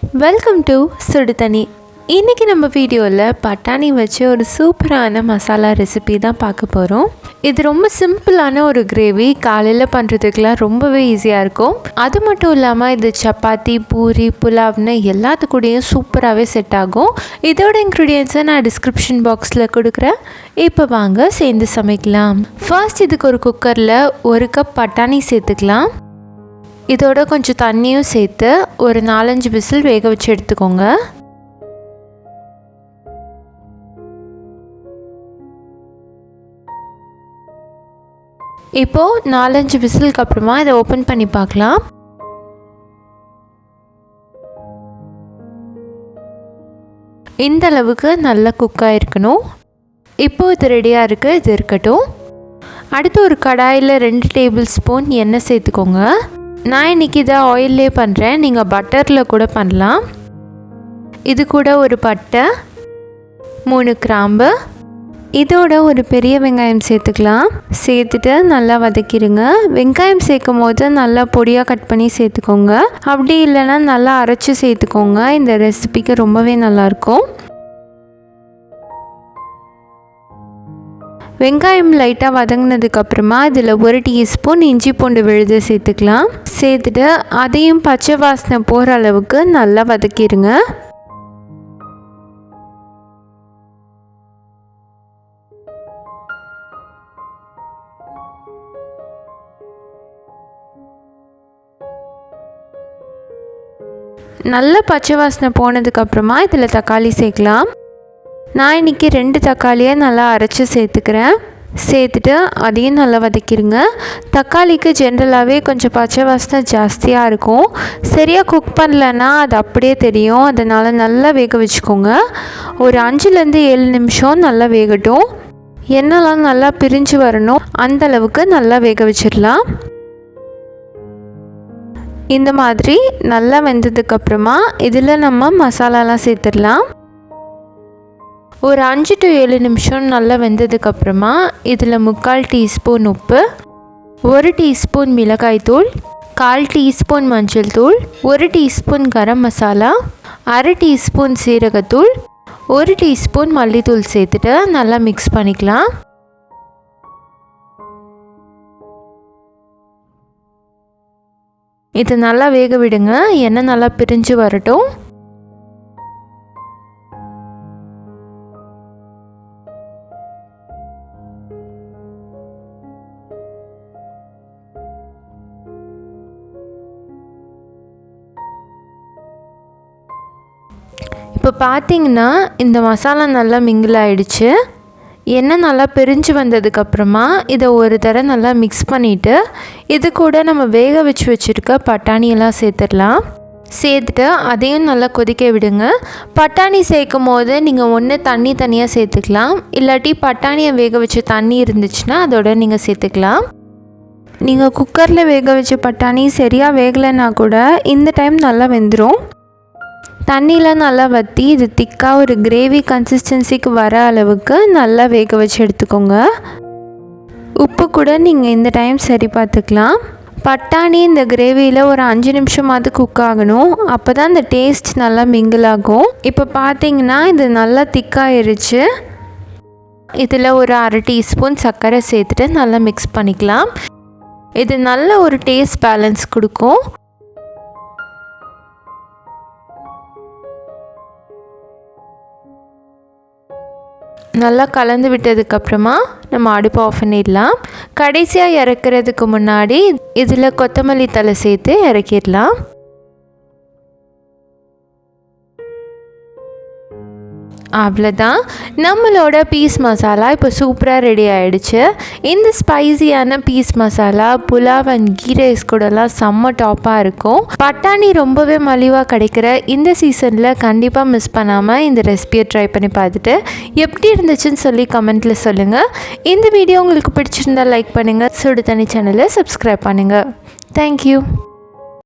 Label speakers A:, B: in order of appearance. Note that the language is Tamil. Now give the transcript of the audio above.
A: Welcome to Suduthanni. இன்றைக்கி நம்ம வீடியோவில் பட்டாணி வச்சு ஒரு சூப்பரான மசாலா ரெசிபி தான் பார்க்க போகிறோம். இது ரொம்ப சிம்பிளான ஒரு கிரேவி, காலையில் பண்ணுறதுக்கெலாம் ரொம்பவே ஈஸியாக இருக்கும். அது மட்டும் இல்லாமல் இது சப்பாத்தி, பூரி, புலாவ்னு எல்லாத்துக்கூடையும் சூப்பராகவே செட் ஆகும். இதோட இன்க்ரீடியன்ஸை நான் டிஸ்கிரிப்ஷன் பாக்ஸில் கொடுக்குறேன். இப்போ வாங்க சேர்ந்து சமைக்கலாம். ஃபர்ஸ்ட் இதுக்கு ஒரு குக்கரில் 1 கப் பட்டாணி சேர்த்துக்கலாம். இதோட கொஞ்சம் தண்ணியும் சேர்த்து ஒரு 4-5 விசில் வேக வச்சு எடுத்துக்கோங்க. இப்போது 4-5 விசிலுக்கு அப்புறமா இதை ஓப்பன் பண்ணி பார்க்கலாம். இந்த அளவுக்கு நல்லா குக்காக இருக்கணும். இப்போது இது ரெடியாக இருக்குது, இது இருக்கட்டும். அடுத்து ஒரு கடாயில் 2 டேபிள் ஸ்பூன் எண்ணெய் சேர்த்துக்கோங்க. நான் இன்றைக்கி இதை ஆயிலே பண்ணுறேன், நீங்கள் பட்டரில் கூட பண்ணலாம். இது கூட ஒரு பட்டை, 3 கிராம்பு, இதோட ஒரு பெரிய வெங்காயம் சேர்த்துக்கலாம். சேர்த்துட்டு நல்லா வதக்கிடுங்க. வெங்காயம் சேர்க்கும் போது நல்லா பொடியாக கட் பண்ணி சேர்த்துக்கோங்க. அப்படி இல்லைன்னா நல்லா அரைச்சி சேர்த்துக்கோங்க. இந்த ரெசிபிக்கு ரொம்பவே நல்லாயிருக்கும். வெங்காயம் லைட்டாக வதங்கினதுக்கப்புறமா இதில் 1 டீஸ்பூன் இஞ்சி பூண்டு விழுது சேர்த்துக்கலாம். சேர்த்துட்டு அதையும் பச்சை வாசனை போகிற அளவுக்கு நல்லா வதக்கிடுங்க. நல்ல பச்சை வாசனை போனதுக்கப்புறமா இதில் தக்காளி சேர்க்கலாம். நான் இன்றைக்கி 2 தக்காளியை நல்லா அரைச்சி சேர்த்துக்கிறேன். சேர்த்துட்டு அதையும் நல்லா வதக்கிடுங்க. தக்காளிக்கு ஜென்ரலாகவே கொஞ்சம் பச்சை வாசனை ஜாஸ்தியாக இருக்கும். சரியாக குக் பண்ணலன்னா அது அப்படியே தெரியும். அதனால் நல்லா வேக வச்சுக்கோங்க. ஒரு 5-7 நிமிஷம் நல்லா வேகட்டும். எண்ணெய்லாம் நல்லா பிரிஞ்சு வரணும், அந்தளவுக்கு நல்லா வேக வச்சிடலாம். இந்த மாதிரி நல்லா வெந்ததுக்கப்புறமா இதில் நம்ம மசாலாலாம் சேர்த்துடலாம். ஒரு 5-7 நிமிஷம் நல்லா வெந்ததுக்கப்புறமா இதில் 3/4 டீஸ்பூன் உப்பு, 1 டீஸ்பூன் மிளகாய்த்தூள், 1/4 டீஸ்பூன் மஞ்சள் தூள், 1 டீஸ்பூன் கரம் மசாலா, 1/2 டீஸ்பூன் சீரகத்தூள், 1 டீஸ்பூன் மல்லித்தூள் சேர்த்துட்டு நல்லா மிக்ஸ் பண்ணிக்கலாம். இது நல்லா வேக விடுங்க, எண்ணெய் நல்லா பிரிஞ்சு வரட்டும். இப்போ பார்த்தீங்கன்னா இந்த மசாலா நல்லா மிங்கிள் ஆகிடுச்சு. எண்ணெய் நல்லா பிரிஞ்சு வந்ததுக்கப்புறமா இதை ஒரு தடவை நல்லா மிக்ஸ் பண்ணிவிட்டு இது கூட நம்ம வேக வச்சுருக்க பட்டாணியெல்லாம் சேர்த்துடலாம். சேர்த்துட்டு அதையும் நல்லா கொதிக்க விடுங்க. பட்டாணி சேர்க்கும் போது நீங்கள் ஒன்று தண்ணி தனியாக சேர்த்துக்கலாம், இல்லாட்டி பட்டாணியை வேக வச்ச தண்ணி இருந்துச்சுன்னா அதோட நீங்கள் சேர்த்துக்கலாம். நீங்கள் குக்கரில் வேக வச்ச பட்டாணி சரியாக வேகலைன்னா கூட இந்த டைம் நல்லா வெந்துடும். தண்ணியில் நல்லா வற்றி இது திக்காக ஒரு கிரேவி கன்சிஸ்டன்சிக்கு வர அளவுக்கு நல்லா வேக வச்சு எடுத்துக்கோங்க. உப்பு கூட நீங்கள் இந்த டைம் சரி பார்த்துக்கலாம். பட்டாணி இந்த கிரேவியில் ஒரு 5 நிமிஷமாவது குக் ஆகணும், அப்போ தான் இந்த டேஸ்ட் நல்லா மிங்கிள் ஆகும். இப்போ பார்த்தீங்கன்னா இது நல்லா திக்காகிருச்சு. இதில் ஒரு 1/2 டீஸ்பூன் சர்க்கரை சேர்த்துட்டு நல்லா மிக்ஸ் பண்ணிக்கலாம். இது நல்ல ஒரு டேஸ்ட் பேலன்ஸ் கொடுக்கும். நல்லா கலந்து விட்டதுக்கப்புறமா நம்ம அடுப்பு ஆஃப் பண்ணிடலாம். கடைசியாக இறக்குறதுக்கு முன்னாடி இதில் கொத்தமல்லி தழை சேர்த்து இறக்கிடலாம். அவ்வளோதான், நம்மளோட பீஸ் மசாலா இப்போ சூப்பராக ரெடி ஆகிடுச்சு. இந்த ஸ்பைசியான peas masala pulao and ghee rice கூடலாம் செம்ம டாப்பாக இருக்கும். பட்டாணி ரொம்பவே மலிவாக கிடைக்கிற இந்த சீசனில் கண்டிப்பாக மிஸ் பண்ணாமல் இந்த ரெசிபியை ட்ரை பண்ணி பார்த்துட்டு எப்படி இருந்துச்சுன்னு சொல்லி கமெண்ட்டில் சொல்லுங்கள். இந்த வீடியோ உங்களுக்கு பிடிச்சிருந்தால் லைக் பண்ணுங்கள். Suduthanni சேனலை சப்ஸ்கிரைப் பண்ணுங்கள். தேங்க்யூ.